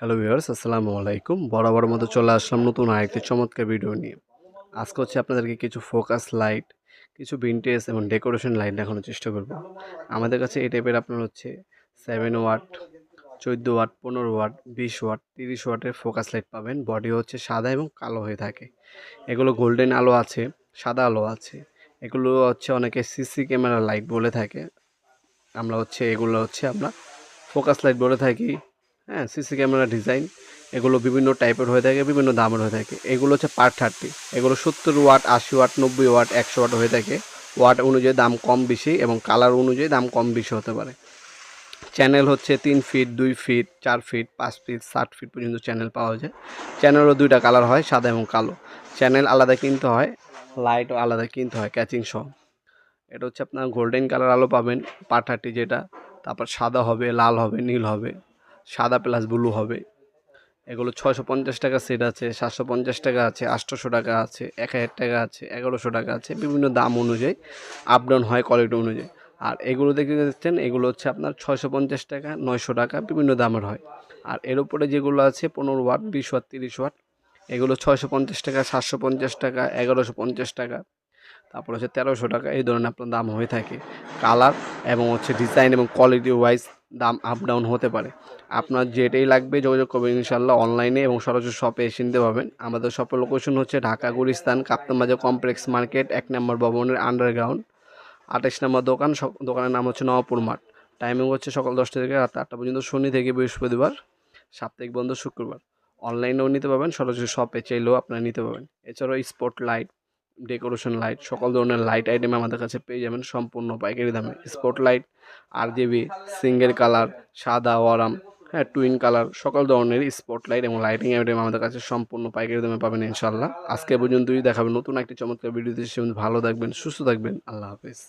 Hello viewers, আসসালামু আলাইকুম। বরাবর মতো চলে আসলাম নতুন আরেকটি চমৎকার ভিডিও নিয়ে। আজকে হচ্ছে আপনাদেরকে কিছু ফোকাস লাইট, কিছু ভিনটেজ এবং ডেকোরেশন লাইট দেখানোর চেষ্টা করব। আমাদের কাছে এই টাইপের আপনার হচ্ছে 7 ওয়াট, 14 ওয়াট, 15 ওয়াট, 20 ওয়াট, 30 ওয়াটের ফোকাস লাইট পাবেন। বডি হচ্ছে সাদা এবং কালো হয়ে থাকে। এগুলো গোল্ডেন আলো আছে, সাদা আলো আছে। এগুলো হচ্ছে অনেকে সিসি ক্যামেরা লাইট বলে থাকে। আমরা হচ্ছে এগুলো হচ্ছে আমরা ফোকাস লাইট বলে থাকি। হ্যাঁ, সিসি ক্যামেরা ডিজাইন এগুলো বিভিন্ন টাইপের হয়ে থাকে, বিভিন্ন দামের হয়ে থাকে। এগুলো হচ্ছে পার 30, এগুলো 70 ওয়াট, 80 ওয়াট, 90 ওয়াট, 100 ওয়াট হয়ে থাকে। ওয়াট অনুযায়ী দাম কম বেশি এবং কালার অনুযায়ী দাম কম বেশি হতে পারে। চ্যানেল হচ্ছে 3 feet, 2 feet, 4 feet, 5 feet, 60 feet পর্যন্ত চ্যানেল পাওয়া যায়। চ্যানেলও দুইটা কালার হয়, সাদা এবং কালো। চ্যানেল আলাদা কিনতে হয়, লাইটও আলাদা কিনতে হয় ক্যাচিং সহ। এটা হচ্ছে আপনার গোল্ডেন কালার আলো পাবেন, পার 30 যেটা। তারপর সাদা হবে, লাল হবে, নীল হবে, সাদা প্লাস ব্লু হবে। এগুলো 650 টাকা সেট আছে, 750 টাকা আছে, 800 টাকা আছে, 1000 টাকা আছে, 1100 টাকা আছে। বিভিন্ন দাম অনুযায়ী আপ ডাউন হয় কোয়ালিটি অনুযায়ী। আর এগুলো দেখতে যাচ্ছেন, এগুলো হচ্ছে আপনার 650 টাকা, 900 টাকা, বিভিন্ন দামের হয়। আর এর উপরে যেগুলো আছে 15 ওয়াট, 20 ওয়াট, 30 ওয়াট, এগুলো 650 টাকা, 750 টাকা, 1150 টাকা, তারপর হচ্ছে 1300 টাকা। এই ধরনের আপনার দাম হয়ে থাকে। কালার এবং হচ্ছে ডিজাইন এবং কোয়ালিটি ওয়াইজ দাম আপ ডাউন হতে পারে। আপনার যেটাই লাগবে যোগাযোগ করবেন ইনশাল্লাহ। অনলাইনে এবং সরাসরি শপে এসে নিতে পারবেন। আমাদের শপের লোকেশন হচ্ছে ঢাকা গুলিস্তান কাপ্তান বাজার কমপ্লেক্স মার্কেট 1 নম্বর ভবনের আন্ডারগ্রাউন্ড, 28 নম্বর দোকান। দোকানের নাম হচ্ছে নওয়াপুর মাঠ। টাইমিং হচ্ছে সকাল 10টা থেকে রাত 8টা পর্যন্ত, শনি থেকে বৃহস্পতিবার, সাপ্তাহিক বন্ধ শুক্রবার। অনলাইনেও নিতে পারবেন, সরাসরি শপে চাইলেও আপনারা নিতে পারবেন। এছাড়াও স্পট লাইট, ডেকোরেশন লাইট, সকল ধরনের লাইট আইটেম আমাদের কাছে পেয়ে যাবেন সম্পূর্ণ পাইকারি দামে। Spot light, RGB, single colour, সাদা, ওয়ারাম, হ্যাঁ, টুইন কালার, সকল ধরনের স্পট লাইট এবং লাইটিং আইটেম আমাদের কাছে সম্পূর্ণ পাইকারি দামে পাবেন ইনশাল্লাহ। আজকে পর্যন্তই, দেখাবেন নতুন একটি চমৎকার ভিডিওতে। সে ভালো থাকবেন, সুস্থ থাকবেন। আল্লাহ হাফেজ।